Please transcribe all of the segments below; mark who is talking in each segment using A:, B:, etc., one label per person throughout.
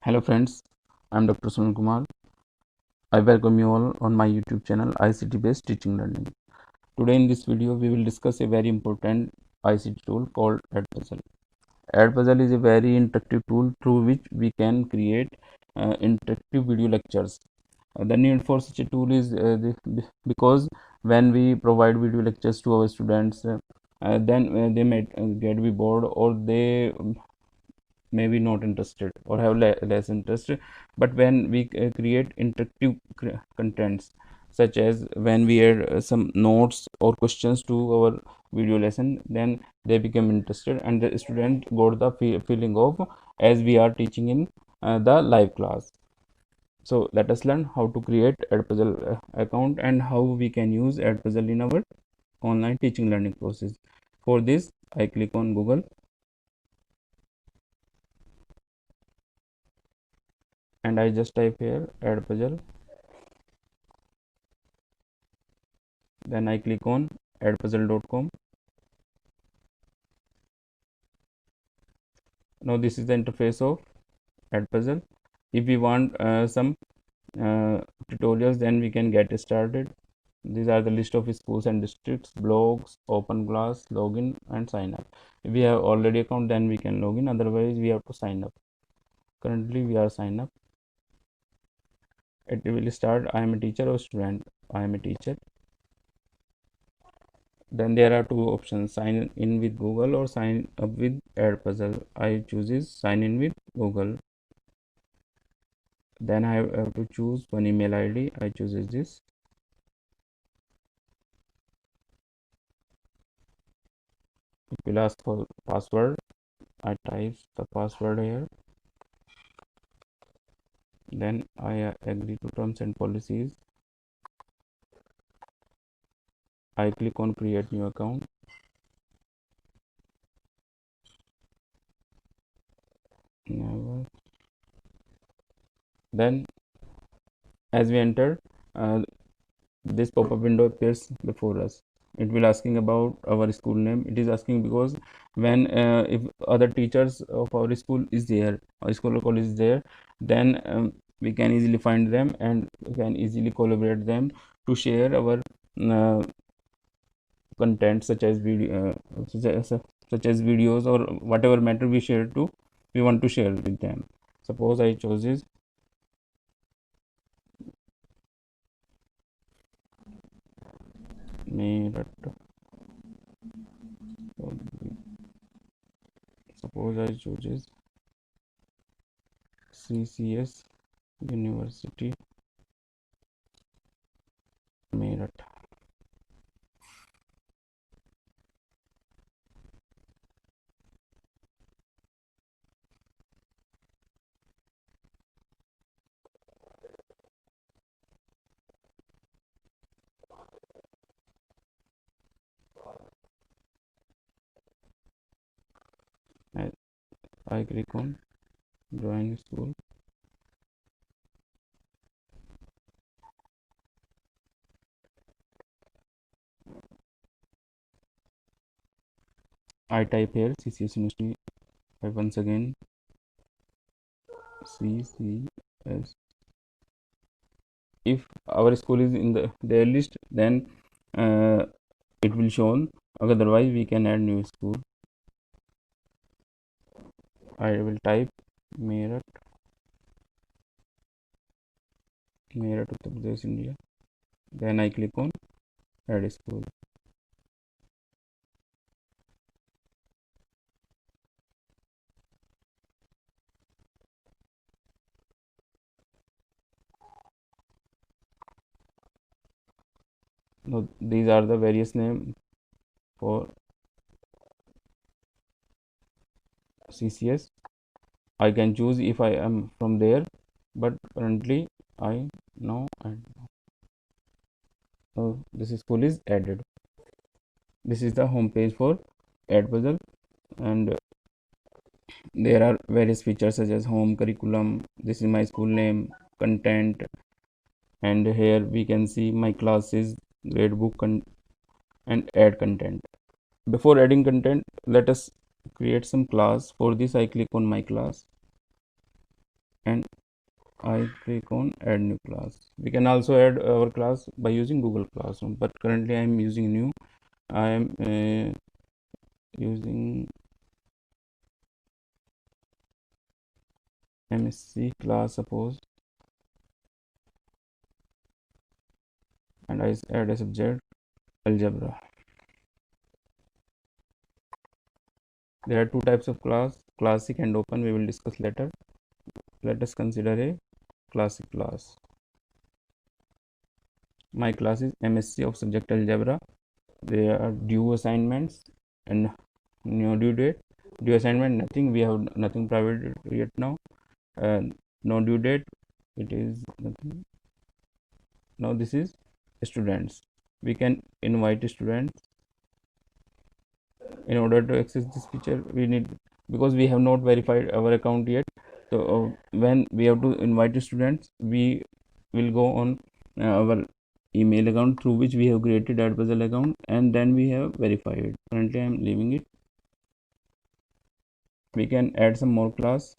A: Hello friends, I am Dr. Sunil Kumar. I welcome you all on my YouTube channel ICT based teaching learning. Today in this video we will discuss a very important ICT tool called Edpuzzle. Edpuzzle is a very interactive tool through which we can create interactive video lectures. The need for such a tool is because when we provide video lectures to our students, then they may get be bored, or they maybe not interested or have less interest. But when we create interactive contents, such as when we add some notes or questions to our video lesson, then they become interested and the student got the feeling of as we are teaching in the live class. So let us learn how to create Edpuzzle account and how we can use Edpuzzle in our online teaching learning process. For this, I click on Google and I just type here Edpuzzle. Then I click on edpuzzle.com. Now this is the interface of Edpuzzle. If we want some tutorials, then we can get started. These are the list of schools and districts, blogs, open class, login and sign up. If we have already account, then we can log in, otherwise we have to sign up. Currently we are signed up. It will start I am a teacher or student. I am a teacher. Then there are two options, sign in with Google or sign up with Edpuzzle. I chooses sign in with Google. Then I have to choose one email ID. I chooses this. It will ask for password. I type the password here. Then I agree to terms and policies. I click on create new account. Never. Then as we enter, this pop-up window appears before us. It will asking about our school name. It is asking because when if other teachers of our school is there, our school or college is there, then we can easily find them and we can easily collaborate them to share our uh, content, such as video such as videos or whatever matter we want to share with them. Suppose I chose this Meerut. Suppose I choose CCS University Meerut. I click on join school. I type here CCS University. I once again CCS. If our school is in their list, then it will shown. Otherwise, we can add new school. I will type Meerut, Uttar Pradesh, India. Then I click on add school. Now these are the various names for CCS. I can choose if I am from there, but currently I know and so this school is added. This is the home page for Edpuzzle, and there are various features such as home, curriculum. This is my school name, content, and here we can see my classes, gradebook, and add content. Before adding content, let us create some class. For this I click on my class. and I click on add new class. We can also add our class by using Google Classroom, but currently I am using new. I am using MSc class, suppose, and I add a subject algebra. There are two types of class, classic and open. We will discuss later. Let us consider a classic class. My class is MSc of subject algebra. There are due assignments and no due date. Due assignment, nothing. We have nothing private yet now. No due date. It is nothing. Now this is students. We can invite students. In order to access this feature, we need, because we have not verified our account yet, so when we have to invite students, we will go on our email account through which we have created Edpuzzle account, and then we have verified. Currently I am leaving it. We can add some more class.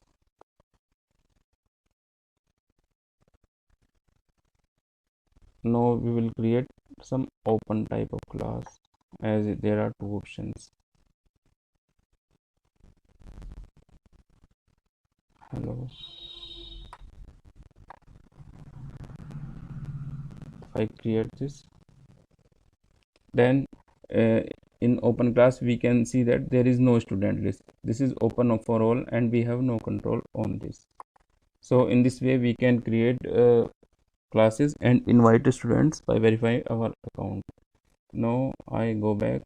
A: Now we will create some open type of class, as there are two options. Hello. If I create this, then uh, in open class we can see that there is no student list. This is open for all and we have no control on this. So in this way we can create classes and invite students by verifying our account. Now I go back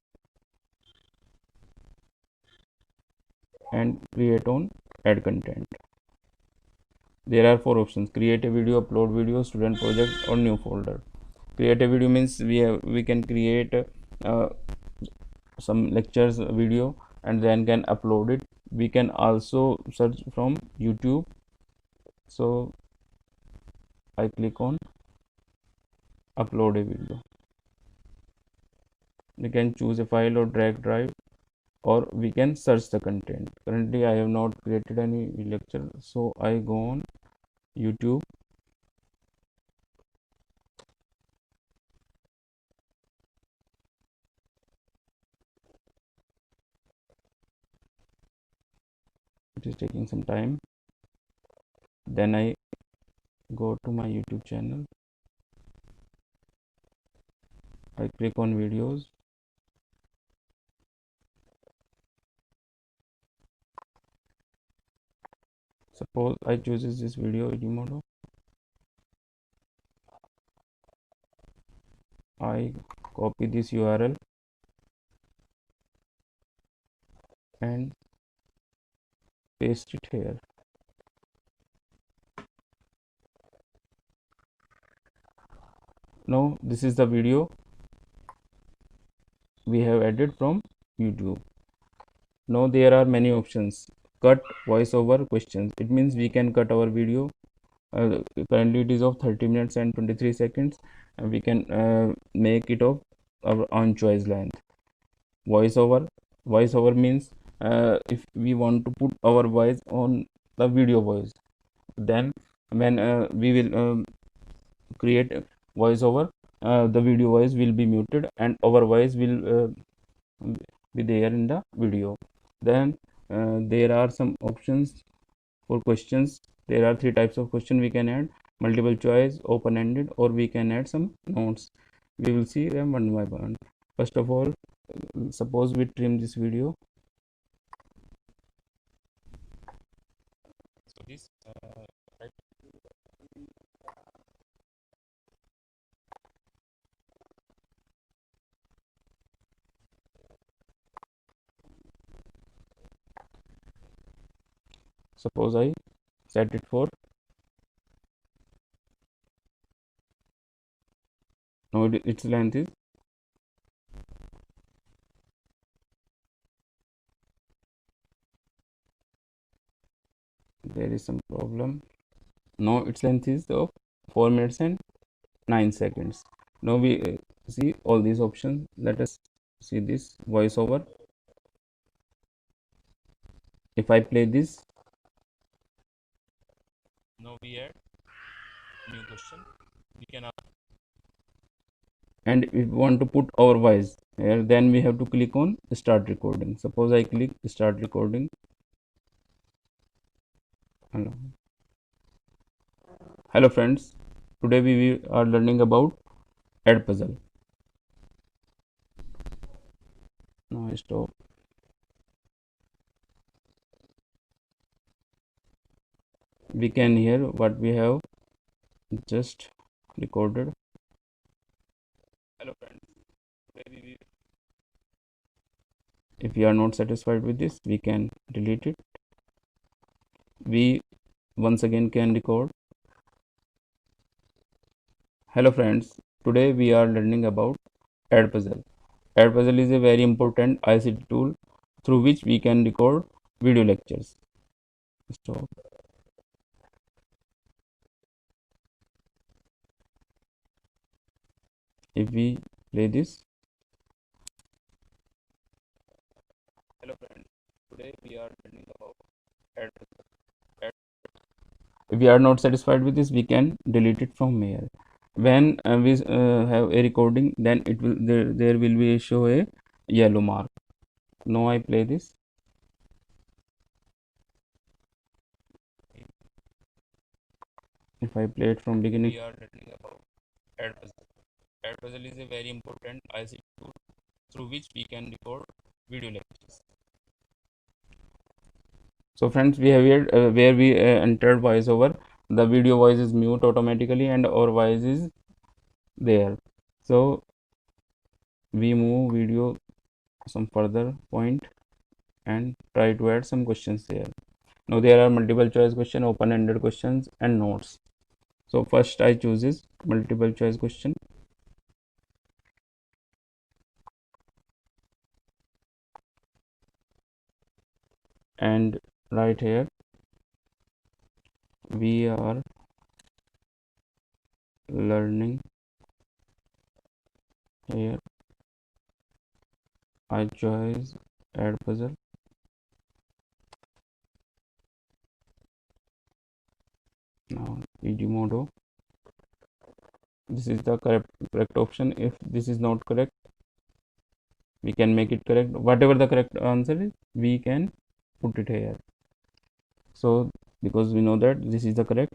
A: and create on add content. There are four options: create a video, upload video, student project, or new folder. Create a video means we can create some lectures video and then can upload it. We can also search from YouTube. So I click on upload a video. We can choose a file or drag drive, or we can search the content. Currently I have not created any lecture, so I go on YouTube. It is taking some time. Then I go to my YouTube channel. I click on videos. Suppose I chooses this video Edimodo. I copy this URL and paste it here. Now this is the video we have added from YouTube. Now there are many options: cut, voiceover, questions. It means we can cut our video. Currently it is of 30 minutes and 23 seconds, and we can make it of our own choice length. Voiceover means if we want to put our voice on the video voice, then when we will create voiceover, the video voice will be muted and our voice will be there in the video. Then there are some options for questions. There are three types of question we can add: multiple choice, open ended, or we can add some notes. We will see them one by one. First of all, suppose we trim this video. So this suppose I set it for, now its length is, there is some problem. Now its length is of 4 minutes and 9 seconds. Now we see all these options. Let us see this voiceover. If I play this, Now we add new question. We can and if we want to put our voice here, then we have to click on start recording. Suppose I click start recording. Hello, hello friends. Today we are learning about Edpuzzle. Now I stop. We can hear what we have just recorded. Hello friends. If we are not satisfied with this, we can delete it. We once again can record. Hello friends. Today we are learning about Edpuzzle. Edpuzzle is a very important ICT tool through which we can record video lectures. Stop. If we play this. Hello friends. Today we are learning about Edpuzzle. If we are not satisfied with this, we can delete it from here. When we have a recording, then it will there will be show a yellow mark. Now I play this. If I play it from beginning, we are learning about Edpuzzle. Edpuzzle is a very important ICT tool through which we can record video lectures. So friends, we have here where we entered voiceover. The video voice is mute automatically and our voice is there. So we move video some further point and try to add some questions here. Now there are multiple choice question, open-ended questions and notes. So first I choose is multiple choice question. And right here we are learning here. I choose Edpuzzle. Now Edmodo. This is the correct option. If this is not correct, we can make it correct. Whatever the correct answer is, we can put it here. So because we know that this is the correct,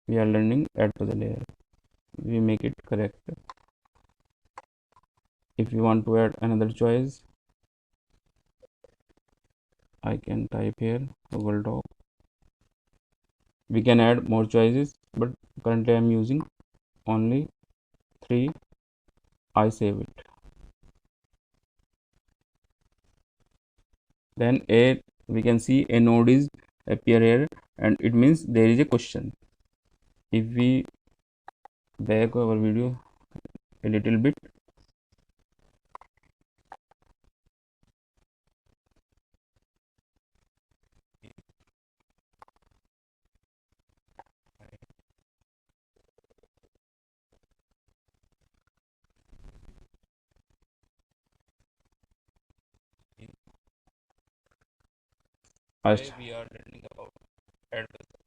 A: we are learning Edpuzzle here. We make it correct. If you want to add another choice, I can type here Google Doc. We can add more choices, but currently I am using only 3. I save it. Then we can see a node is appear here and it means there is a question. If we back our video a little bit, today we are learning about Edpuzzle.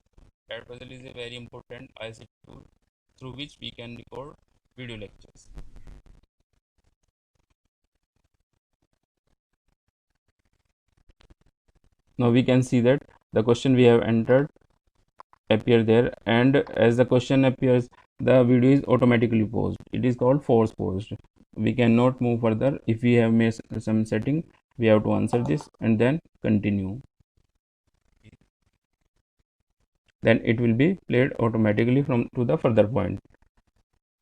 A: Edpuzzle is a very important ICT tool through which we can record video lectures. Now we can see that the question we have entered appear there, and as the question appears, the video is automatically paused. It is called force paused. We cannot move further. If we have made some setting, we have to answer this and then continue. Then it will be played automatically from to the further point.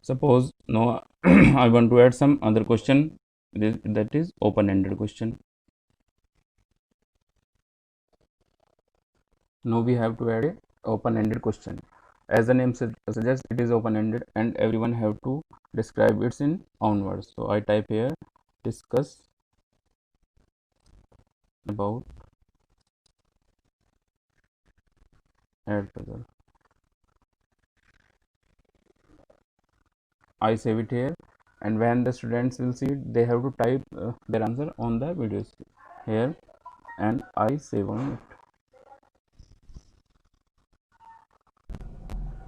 A: Suppose now I want to add some other question, that is open-ended question. Now we have to add a open-ended question. As the name suggests, it is open-ended and everyone have to describe it in own words. So I type here discuss about Edpuzzle. I save it here, and when the students will see it, they have to type their answer on the videos here, and I save on it.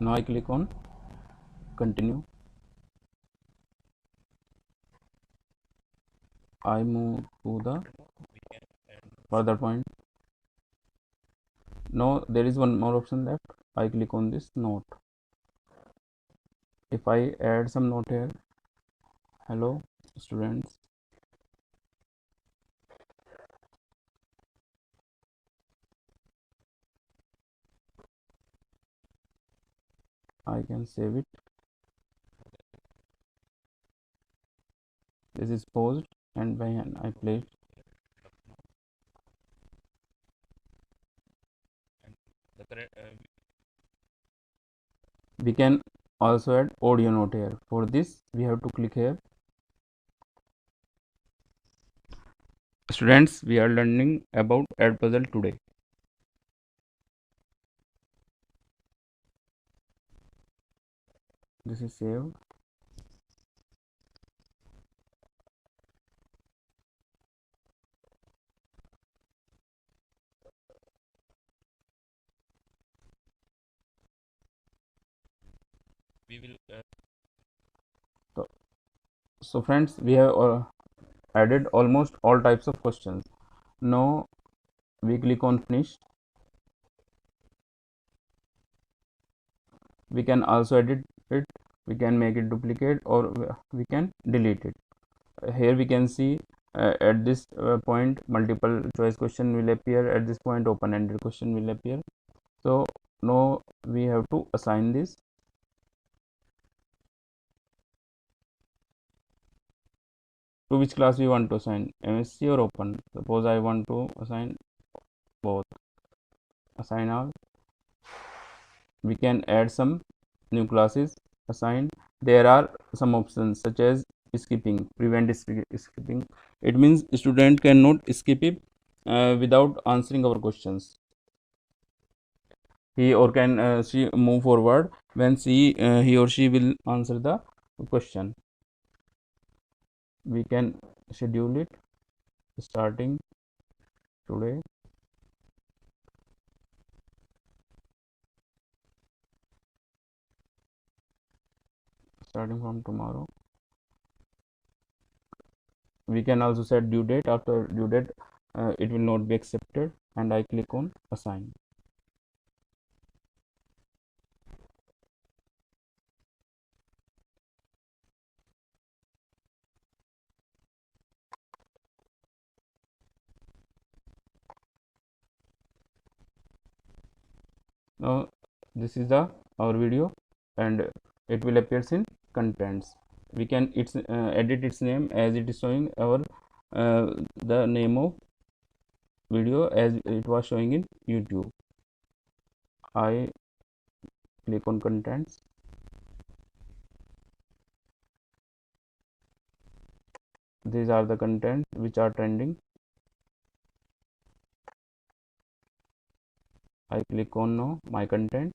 A: Now I click on continue. I move to the further point. Now there is one more option left. I click on this note. If I add some note here, hello students, I can save it. This is paused, and when I play it, we can also add audio note here. For this we have to click here. Students, we are learning about Edpuzzle today. This is saved. We will so friends, we have added almost all types of questions. Now we click on finish. We can also edit it, we can make it duplicate, or we can delete it. Here we can see at this point multiple choice question will appear, at this point open-ended question will appear. So now we have to assign this. To which class we want to assign, MSc or open? Suppose I want to assign both. Assign all. We can add some new classes, assign. There are some options such as skipping, prevent skipping. It means student cannot skip it without answering our questions. He or can she move forward when he or she will answer the question. We can schedule it starting today. Starting from tomorrow. We can also set due date. After due date it will not be accepted, and I click on assign. Now this is the our video, and it will appear in contents. We can edit its name as it is showing our the name of video as it was showing in YouTube. I click on contents. These are the contents which are trending. I click on now my content,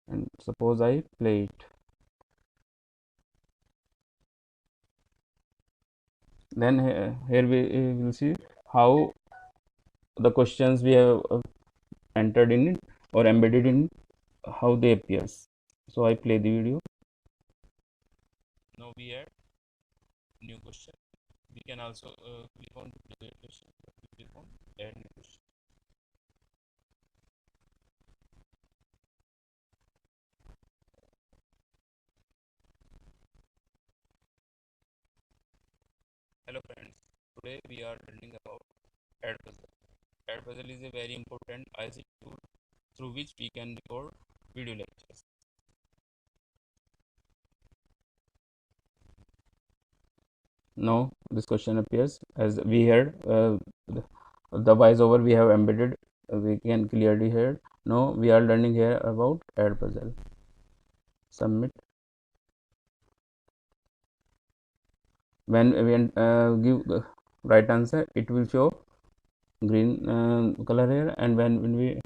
A: and suppose I play it. Then here we will see how the questions we have entered in it or embedded in how they appears. So I play the video. Now we add new question. We can also click on duplicate question. Click on add new question. Hello friends, today we are learning about Edpuzzle. Edpuzzle is a very important ICT tool through which we can record video lectures. Now this question appears as we heard the voiceover we have embedded. We can clearly hear. Now we are learning here about Edpuzzle. Submit. When we give the right answer, it will show green color here, and when we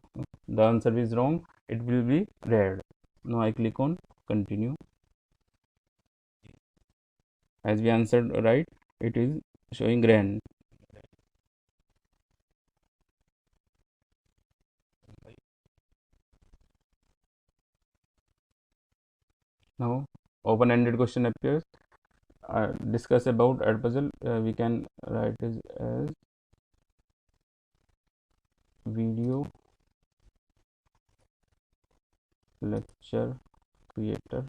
A: the answer is wrong, it will be red. Now I click on continue. As we answered right, it is showing green. Now open-ended question appears. Discuss about Edpuzzle. We can write it as video lecture creator.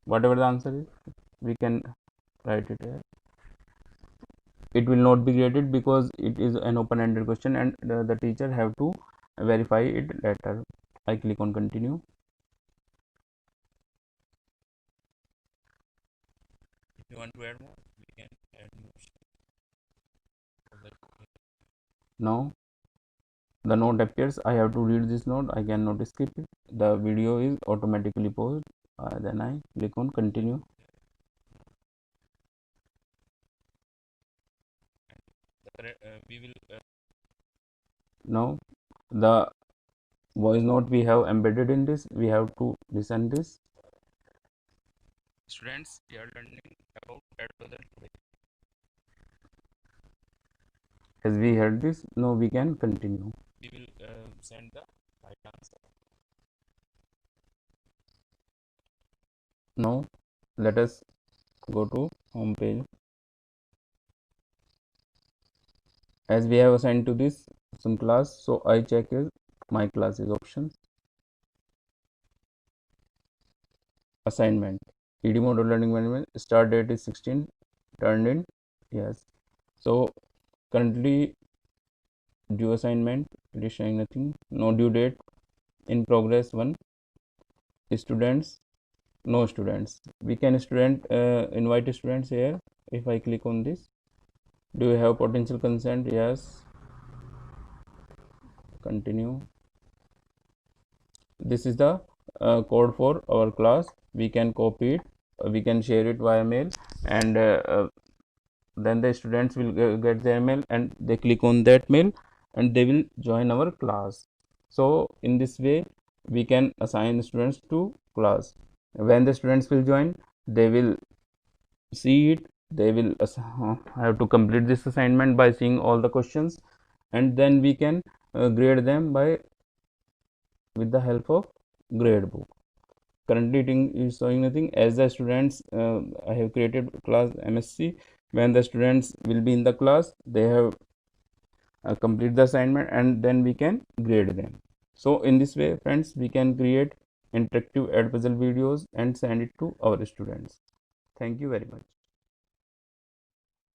A: Whatever the answer is, we can write it here. It will not be graded because it is an open-ended question, and the teacher have to verify it later. I click on continue. If you want to add more, we can add more. Now the note appears. I have to read this note. I cannot skip it. The video is automatically paused. Then I click on continue. We will now the voice note we have embedded in this. We have to listen this. Students, we are learning about Edpuzzle today. As we heard this, now we can continue. We will send the right answer. Now let us go to home page. As we have assigned to this some class, so I check is my class is options, assignment, ED model learning management, start date is 16, turned in yes. So currently due assignment, it is showing nothing, no due date, in progress 1, students, no students. We can invite students here. If I click on this, do you have potential consent? Yes, continue. This is the code for our class. We can copy it, we can share it via mail, and then the students will get their mail and they click on that mail and they will join our class. So in this way we can assign students to class. When the students will join, they will see it, they will have to complete this assignment by seeing all the questions, and then we can grade them by with the help of gradebook. Currently it is showing nothing. As the students, I have created class MSc. When the students will be in the class, they have complete the assignment and then we can grade them. So in this way friends, we can create interactive Edpuzzle videos and send it to our students. Thank you very much.